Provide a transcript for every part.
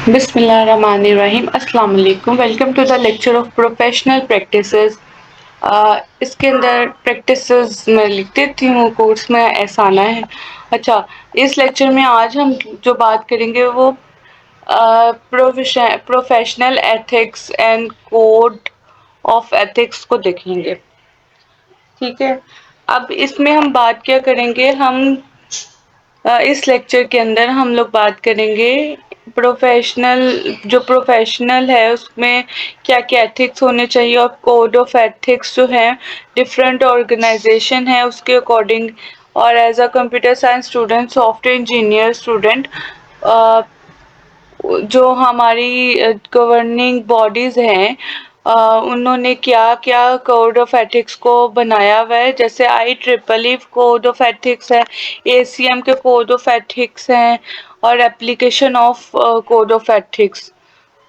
बिस्मिल्लाहिर्रहमानिर्रहीम। अस्सलाम वालेकुम। Welcome to the lecture of professional practices. इसके अंदर प्रैक्टिसेस मैं लिख देती हूँ, कोर्स में ऐसा आना है। अच्छा, इस लेक्चर में आज हम जो बात करेंगे वो professional ethics and code of ethics को देखेंगे। ठीक है, अब इसमें हम बात क्या करेंगे, हम इस लेक्चर के अंदर हम लोग बात करेंगे प्रोफेशनल है उसमें क्या क्या एथिक्स होने चाहिए, और कोड ऑफ एथिक्स जो है डिफरेंट ऑर्गेनाइजेशन है उसके अकॉर्डिंग। और as a computer science student, software engineer student, जो हमारी गवर्निंग बॉडीज हैं उन्होंने क्या क्या कोड ऑफ एथिक्स को बनाया हुआ है। जैसे IEEE कोड ऑफ एथिक्स है, ACM के कोड ऑफ एथिक्स हैं, और application of code of ethics.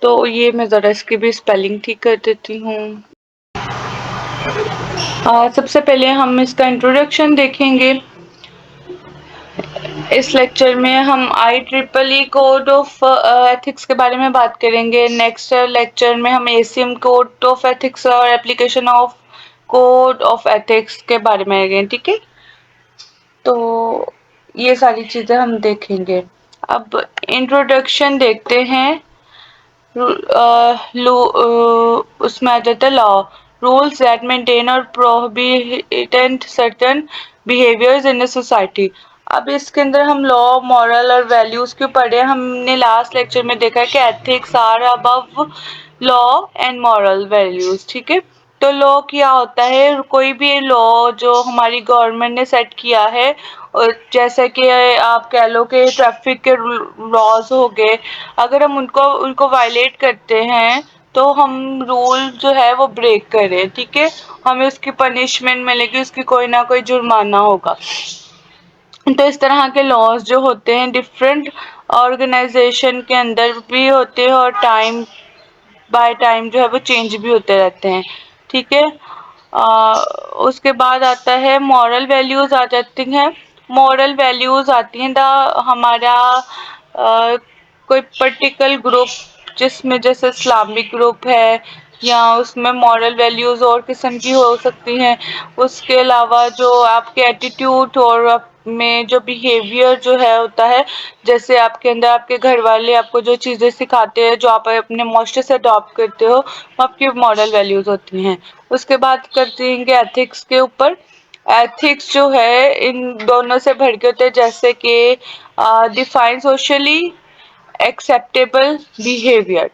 तो ये मैं ज़रा इसकी भी स्पेलिंग ठीक कर देती हूँ। सबसे पहले हम इसका इंट्रोडक्शन देखेंगे। इस लेक्चर में हम IEEE कोड ऑफ एथिक्स के बारे में बात करेंगे। नेक्स्ट लेक्चर में हम ACM कोड ऑफ एथिक्स और application of code of ethics के बारे में आएंगे। ठीक है, तो ये सारी चीजें हम देखेंगे। अब इंट्रोडक्शन देखते हैं। उसमें आ जाता है लॉ, रूल्स दैट मेंटेन और prohibit certain behaviours in a society. अब इसके अंदर हम लॉ, मॉरल और वैल्यूज क्यों पढ़े। हमने लास्ट लेक्चर में देखा कि ethics are above law and moral values. ठीक है, तो लॉ क्या होता है, कोई भी लॉ जो हमारी गवर्नमेंट ने सेट किया है, और जैसे कि आप कह लो कि ट्रैफिक के लॉज हो गए, अगर हम उनको वायलेट करते हैं तो हम रूल जो है वो ब्रेक करें। ठीक है, हमें उसकी पनिशमेंट मिलेगी, उसकी कोई ना कोई जुर्माना होगा। तो इस तरह के लॉज जो होते हैं डिफरेंट ऑर्गेनाइजेशन के अंदर भी होते हैं, और टाइम बाय टाइम जो है वो चेंज भी होते रहते हैं। ठीक है, उसके बाद आता है मॉरल वैल्यूज आ जाती हैं। मॉरल वैल्यूज आती हैं हमारा कोई पर्टिकुलर ग्रुप, जिसमें जैसे इस्लामिक ग्रुप है, या उसमें मॉरल वैल्यूज और किस्म की हो सकती हैं। उसके अलावा जो आपके एटीट्यूड और में जो बिहेवियर जो है होता है, जैसे आपके अंदर आपके घर वाले आपको जो चीज़ें सिखाते हैं, जो आप अपने मास्टर से अडॉप्ट करते हो, वो आपकी मॉरल वैल्यूज होती हैं। उसके बाद करते हैं एथिक्स के ऊपर। एथिक्स जो है इन दोनों से भर के होते हैं, जैसे कि डिफाइन सोशली एक्सेप्टेबल बिहेवियर।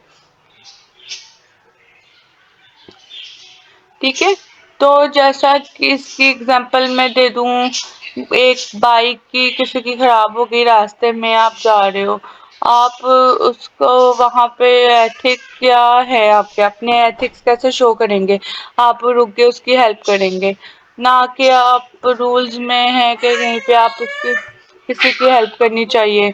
ठीक है, तो जैसा कि इसकी एग्जांपल मैं दे दूं, एक बाइक की किसी की खराब हो गई, रास्ते में आप जा रहे हो, आप उसको वहां पे एथिक क्या है, आपके अपने एथिक्स कैसे शो करेंगे। आप रुक के उसकी हेल्प करेंगे, ना कि आप रूल्स में है कि कहीं पे आप उसकी किसी की हेल्प करनी चाहिए।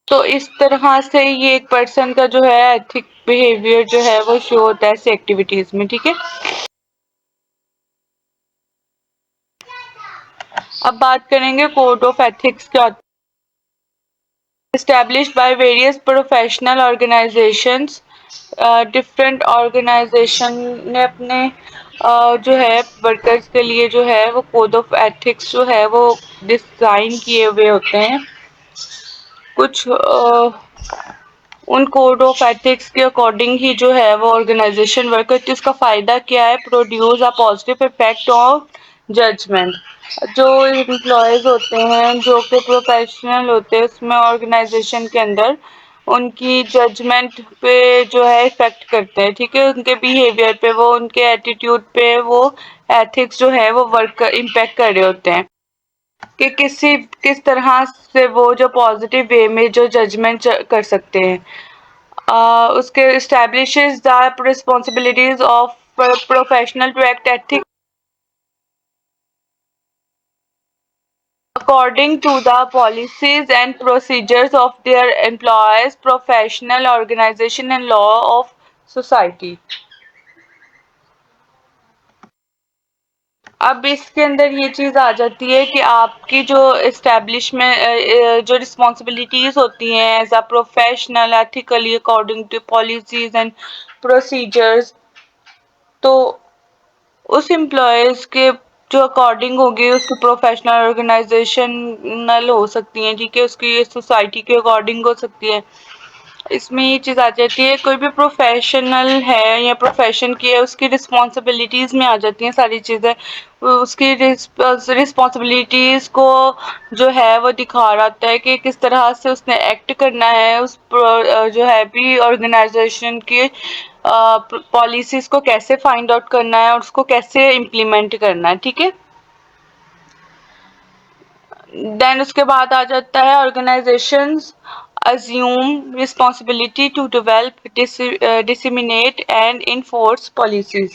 तो इस तरह से ये एक पर्सन का जो है एथिक बिहेवियर जो है वो शो होता है ऐसी एक्टिविटीज में। ठीक है, अब बात करेंगे कोड ऑफ एथिक्स क्या होता है। Established by various professional organizations. Different organization ने अपने जो है वर्कर्स के लिए जो है वो कोड ऑफ एथिक्स जो है वो डिजाइन किए हुए होते हैं। कुछ उन कोड ऑफ एथिक्स के अकॉर्डिंग ही जो है वो ऑर्गेनाइजेशन वर्क करती है। इसका फायदा क्या है, produce a positive effect of judgement. जो एम्प्लॉयज होते हैं जो कि प्रोफेशनल होते हैं उसमें ऑर्गेनाइजेशन के अंदर, उनकी जजमेंट पे जो है इफेक्ट करते हैं। ठीक है, उनके बिहेवियर पे, वो उनके एटीट्यूड पे वो एथिक्स जो है वो वर्क इम्पेक्ट कर रहे होते हैं कि किस तरह से वो जो पॉजिटिव वे में जो जजमेंट कर सकते हैं। उसके establishes the responsibilities of professional to act ethics according to the policies and procedures of their employees, professional organization and law of society. अब इसके अंदर ये चीज़ आ जाती है कि आपकी जो एस्टेब्लिशमेंट जो रिस्पॉन्सिबिलिटीज़ होती हैं as a professional ethically according to policies and procedures, तो उस एम्प्लॉयज़ के जो अकॉर्डिंग होगी उसकी प्रोफेशनल ऑर्गेनाइजेशनल हो सकती हैं, ठीक है, उसकी सोसाइटी के अकॉर्डिंग हो सकती है। इसमें ये चीज़ आ जाती है कोई भी प्रोफेशनल है या प्रोफेशन की है उसकी रिस्पॉन्सिबिलिटीज़ में आ जाती हैं सारी चीज़ें। उसकी रिस्पॉन्सिबिलिटीज़ को जो है वो दिखा रहा होता है कि किस तरह से उसने एक्ट करना है उस जो है भी ऑर्गेनाइजेशन की पॉलिसीज़ को कैसे फाइंड आउट करना है और उसको कैसे इम्प्लीमेंट करना है, ठीक है। देन उसके बाद आ जाता है organisations assume responsibility to develop, disseminate and enforce policies।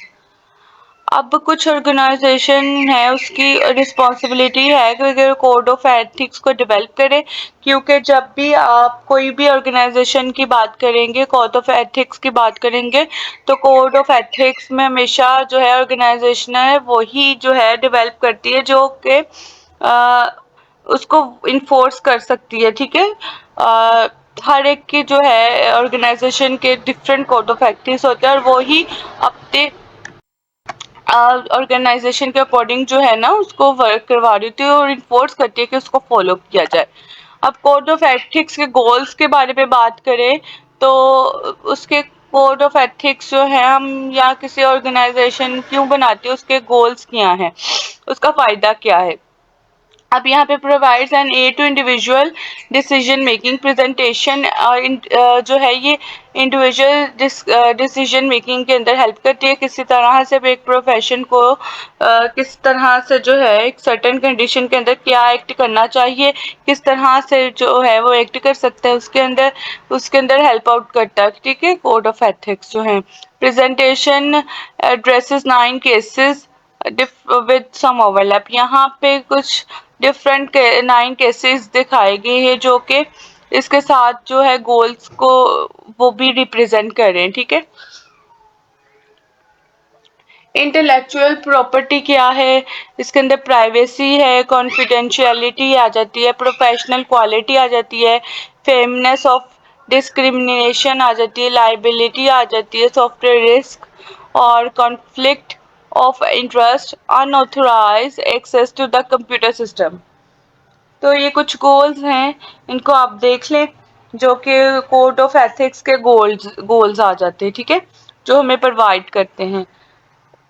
अब कुछ ऑर्गेनाइजेशन है उसकी रिस्पॉन्सिबिलिटी है कि अगर कोड ऑफ एथिक्स को डेवलप करे, क्योंकि जब भी आप कोई भी ऑर्गेनाइजेशन की बात करेंगे, कोड ऑफ एथिक्स की बात करेंगे, तो कोड ऑफ एथिक्स में हमेशा जो है ऑर्गेनाइजेशन है वही जो है डेवलप करती है जो कि उसको इन्फोर्स कर सकती है, ठीक है। हर एक की जो है ऑर्गेनाइजेशन के डिफरेंट कोड ऑफ एथिक्स होते हैं और वो ही अपने ऑर्गेनाइजेशन के अकॉर्डिंग जो है ना उसको वर्क करवा रही होती है और इन्फोर्स करती है कि उसको फॉलो किया जाए। अब कोड ऑफ एथिक्स के गोल्स के बारे में बात करें तो उसके कोड ऑफ एथिक्स जो है हम या किसी ऑर्गेनाइजेशन क्यों बनाते हैं, उसके गोल्स क्या हैं, उसका फायदा क्या है। अब यहाँ पे provides an aid to individual decision making presentation जो है ये इंडिविजुअल डिसीजन मेकिंग के अंदर हेल्प करती है, किसी तरह से भी एक प्रोफेशन को किस तरह से जो है एक सर्टेन कंडीशन के अंदर क्या एक्ट करना चाहिए, किस तरह से जो है वो एक्ट कर सकता है उसके अंदर हेल्प आउट करता है, ठीक है। कोड ऑफ एथिक्स जो है presentation addresses 9 cases with some overlap. यहाँ पे कुछ डिफरेंट 9 केसेस दिखाए गए हैं जो कि इसके साथ जो है गोल्स को वो भी रिप्रेजेंट कर रहे हैं, ठीक है। इंटेलेक्चुअल प्रॉपर्टी क्या है, इसके अंदर प्राइवेसी है, कॉन्फिडेंशियलिटी आ जाती है, प्रोफेशनल क्वालिटी आ जाती है, फेमनेस ऑफ डिस्क्रिमिनेशन आ जाती है, लाइबिलिटी आ जाती है, सॉफ्टवेयर रिस्क और conflict of interest, unauthorised access to the computer system. तो ये कुछ गोल्स हैं, इनको आप देख लें जो कि कोड ऑफ एथिक्स के गोल्स आ जाते हैं, ठीक है, जो हमें प्रोवाइड करते हैं।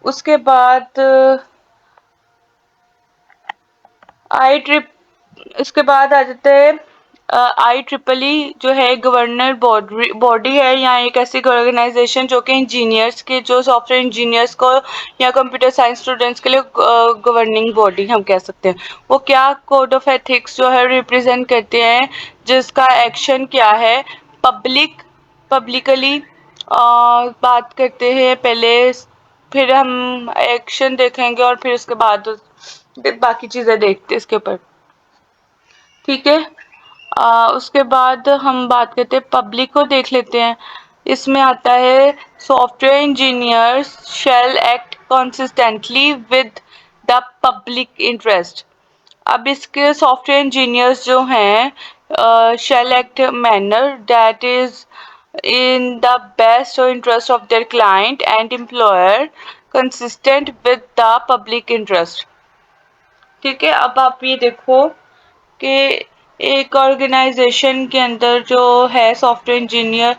उसके बाद आई ट्रिप इसके बाद आ जाते हैं IEEE जो है गवर्नर बॉडी है या एक ऐसी ऑर्गेनाइजेशन जो कि इंजीनियर्स के जो सॉफ्टवेयर इंजीनियर्स को या कंप्यूटर साइंस स्टूडेंट्स के लिए गवर्निंग बॉडी हम कह सकते हैं। वो क्या कोड ऑफ एथिक्स जो है रिप्रेजेंट करते हैं, जिसका एक्शन क्या है, पब्लिकली बात करते हैं पहले, फिर हम एक्शन देखेंगे और फिर उसके बाद बाकी चीज़ें देखते हैं इसके ऊपर, ठीक है। उसके बाद हम बात करते हैं पब्लिक को देख लेते हैं। इसमें आता है software engineers shall act consistently with the public interest. अब इसके सॉफ्टवेयर इंजीनियर्स जो हैं shall act manner that is in the best interest of their client and employer consistent with the public interest, ठीक है। अब आप ये देखो कि एक ऑर्गेनाइजेशन के अंदर जो है सॉफ्टवेयर इंजीनियर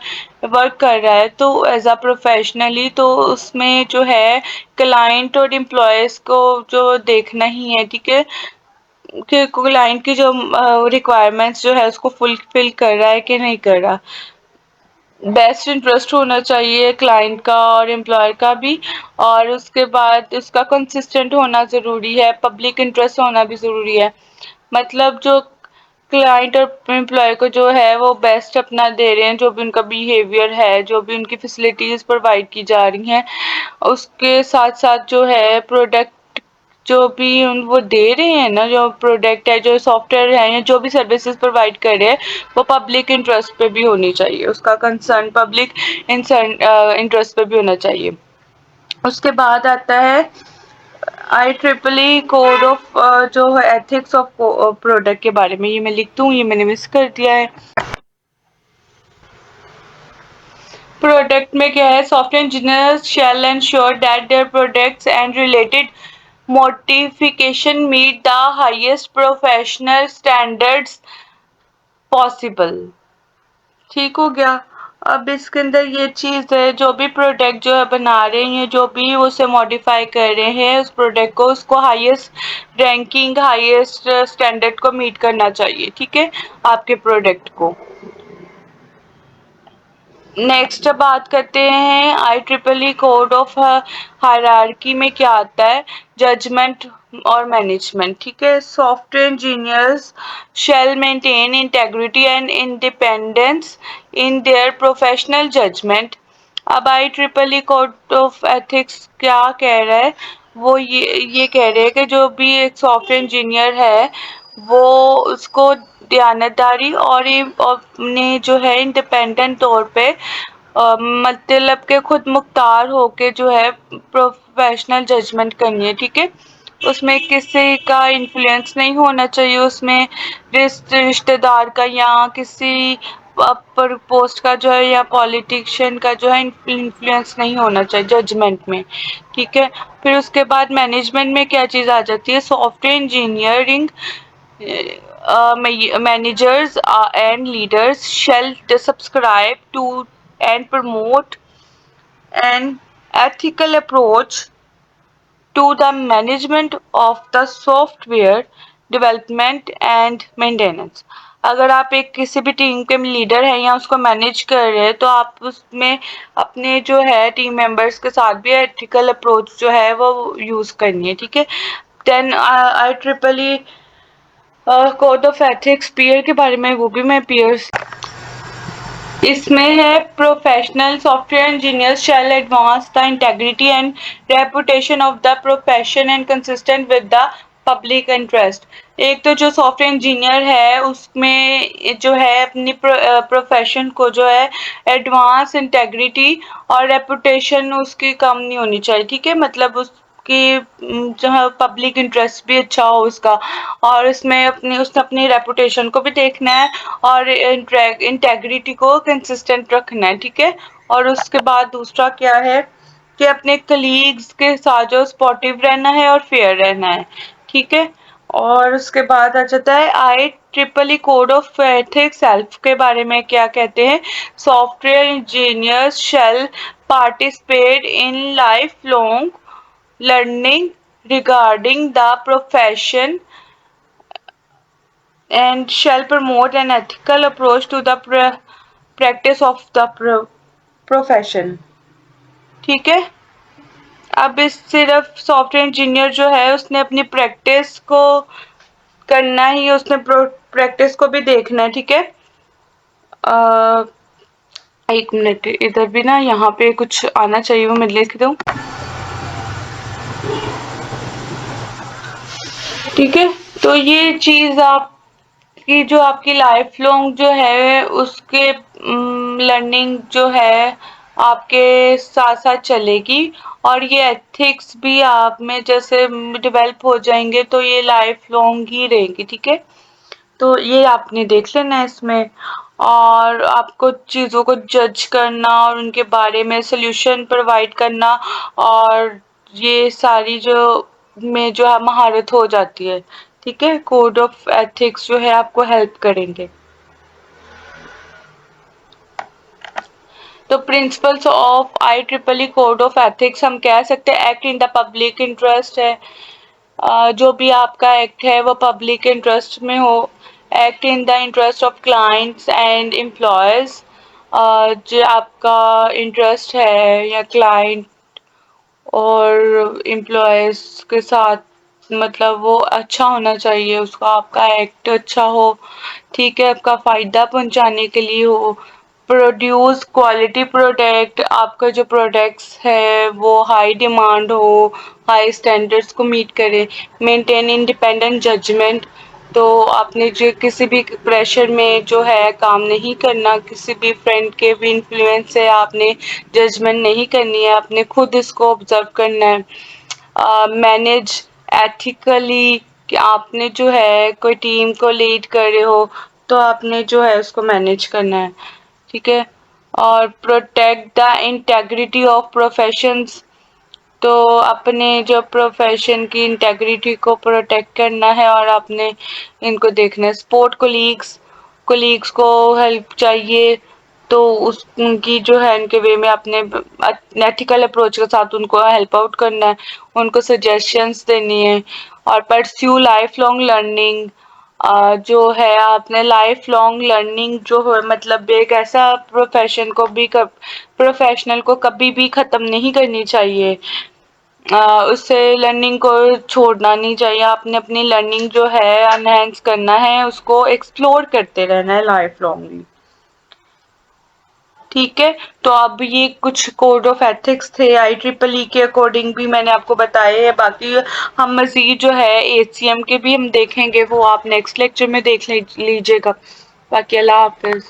वर्क कर रहा है तो एज अ प्रोफेशनली तो उसमें जो है क्लाइंट और एम्प्लॉयज़ को जो देखना ही है, ठीक है, कि क्लाइंट की जो रिक्वायरमेंट्स जो है उसको फुलफिल कर रहा है कि नहीं कर रहा। बेस्ट इंटरेस्ट होना चाहिए क्लाइंट का और एम्प्लॉयर का भी, और उसके बाद उसका कंसिस्टेंट होना ज़रूरी है, पब्लिक इंटरेस्ट होना भी ज़रूरी है। मतलब जो क्लाइंट और एम्प्लॉय को जो है वो बेस्ट अपना दे रहे हैं, जो भी उनका बिहेवियर है, जो भी उनकी फैसिलिटीज़ प्रोवाइड की जा रही हैं, उसके साथ साथ जो है प्रोडक्ट जो भी वो दे रहे हैं ना, जो प्रोडक्ट है, जो सॉफ्टवेयर है या जो भी सर्विसेज प्रोवाइड कर रहे हैं वो पब्लिक इंटरेस्ट पे भी होनी चाहिए, उसका कंसर्न पब्लिक इंटरेस्ट पे भी होना चाहिए। उसके बाद आता है I triple E code of जो है एथिक्स ऑफ प्रोडक्ट के बारे में, ये मैं लिखती हूँ, ये मैंने मिस कर दिया है। प्रोडक्ट में क्या है, software engineers shall ensure that their products and related modification meet the highest professional standards possible. ठीक हो गया। अब इसके अंदर ये चीज़ है, जो भी प्रोडक्ट जो है बना रहे हैं, जो भी उसे मॉडिफाई कर रहे हैं उस प्रोडक्ट को, उसको हाईएस्ट रैंकिंग, हाईएस्ट स्टैंडर्ड को मीट करना चाहिए। ठीक है, आपके प्रोडक्ट को। नेक्स्ट बात करते हैं I triple E code of hierarchy में क्या आता है, जजमेंट और मैनेजमेंट। ठीक है, software engineers shall maintain integrity and independence in their professional judgement. अब I triple E code of ethics क्या कह रहा है, वो ये कह रहे हैं कि जो भी एक सॉफ्टवेयर इंजीनियर है वो उसको दयानतदारी और ये अपने जो है इंडिपेंडेंट तौर पे मतलब के खुद मुख्तार होके जो है प्रोफेशनल जजमेंट करनी है। ठीक है, उसमें किसी का इन्फ्लुएंस नहीं होना चाहिए, उसमें रिश्तेदार का या किसी अपर पोस्ट का जो है या पॉलिटिशियन का जो है इन्फ्लुएंस नहीं होना चाहिए जजमेंट में। ठीक है, फिर उसके बाद मैनेजमेंट में क्या चीज़ आ जाती है, software engineering managers and leaders shall subscribe to and promote an ethical approach to the management of the software development and maintenance। अगर आप एक किसी भी टीम के लीडर हैं या उसको मैनेज कर रहे हैं तो आप उसमें अपने जो है टीम मेंबर्स के साथ भी एथिकल अप्रोच जो है वो यूज़ करनी है। ठीक है, then I triple E code of ethics peer के बारे में, वो भी मैं पीयर्स इसमें है, professional software engineers shall advance the integrity and reputation of the profession and consistent with the public interest. एक तो जो सॉफ्टवेयर इंजीनियर है उसमें जो है अपनी प्रोफेशन को जो है एडवांस इंटेग्रिटी और रेपुटेशन उसकी कम नहीं होनी चाहिए। ठीक है, मतलब उसकी जो है पब्लिक इंटरेस्ट भी अच्छा हो उसका, और उसमें उसने अपनी रेपुटेशन को भी देखना है और इंटेग्रिटी को कंसिस्टेंट रखना है। ठीक है, और उसके बाद दूसरा क्या है कि अपने कलीग्स के साथ जो स्पोर्टिव रहना है और फेयर रहना है। ठीक है, और उसके बाद आ जाता है I triple E code of ethics self के बारे में क्या कहते हैं, software engineers shall participate in lifelong learning regarding the profession and shall promote an ethical approach to the practice of the profession। ठीक है, अब इस सिर्फ सॉफ्टवेयर इंजीनियर जो है उसने अपनी प्रैक्टिस को करना ही, उसने प्रैक्टिस को भी देखना है। ठीक है, एक मिनट, इधर भी ना यहाँ पे कुछ आना चाहिए, वो मैं लिख दूँ। ठीक है, तो ये चीज़ आप कि जो आपकी लाइफ लॉन्ग जो है उसके लर्निंग जो है आपके साथ साथ चलेगी, और ये एथिक्स भी आप में जैसे डेवलप हो जाएंगे तो ये लाइफ लॉन्ग ही रहेंगी। ठीक है, तो ये आपने देख लेना है इसमें, और आपको चीज़ों को जज करना और उनके बारे में सल्यूशन प्रोवाइड करना, और ये सारी जो में जो है महारत हो जाती है। ठीक है, कोड ऑफ एथिक्स जो है आपको हेल्प करेंगे। तो principles of I triple E code of ethics हम कह सकते हैं act in the public interest है, जो भी आपका एक्ट है वो पब्लिक इंटरेस्ट में हो, act in the interest of clients and employees, जो आपका इंटरेस्ट है या क्लाइंट और एम्प्लॉयज के साथ, मतलब वो अच्छा होना चाहिए, उसका आपका एक्ट अच्छा हो। ठीक है, आपका फ़ायदा पहुंचाने के लिए हो, प्रोड्यूस क्वालिटी प्रोडक्ट, आपका जो प्रोडक्ट्स है वो हाई डिमांड हो, हाई स्टैंडर्ड्स को मीट करे, मेंटेन इंडिपेंडेंट जजमेंट, तो आपने जो किसी भी प्रेशर में जो है काम नहीं करना, किसी भी फ्रेंड के भी इन्फ्लुएंस से आपने जजमेंट नहीं करनी है, आपने खुद इसको ऑब्जर्व करना है। मैनेज एथिकली, कि आपने जो है कोई टीम को लीड कर रहे हो तो आपने जो है उसको मैनेज करना है, ठीक है। और protect the integrity of professions, तो अपने जो प्रोफेशन की इंटेग्रिटी को प्रोटेक्ट करना है और आपने इनको देखना है। सपोर्ट कोलीग्स, कोलीग्स को हेल्प चाहिए तो उस उनकी जो है उनके वे में अपने एथिकल अप्रोच के साथ उनको हेल्प आउट करना है, उनको सजेशंस देनी है। और परस्यू लाइफ लॉन्ग लर्निंग, जो है आपने लाइफ लॉन्ग लर्निंग जो है मतलब एक ऐसा प्रोफेशन को भी प्रोफेशनल को कभी भी ख़त्म नहीं करनी चाहिए, उससे लर्निंग को छोड़ना नहीं चाहिए। आपने अपनी लर्निंग जो है एनहेंस करना है, उसको एक्सप्लोर करते रहना है लाइफ लॉन्गली, ठीक है। तो अब ये कुछ कोड ऑफ एथिक्स थे IEEE के अकॉर्डिंग भी मैंने आपको बताए हैं। बाकी हम मजीद जो है HCM के भी हम देखेंगे, वो आप नेक्स्ट लेक्चर में देख लीजिएगा। बाकी अल्लाह हाफिज।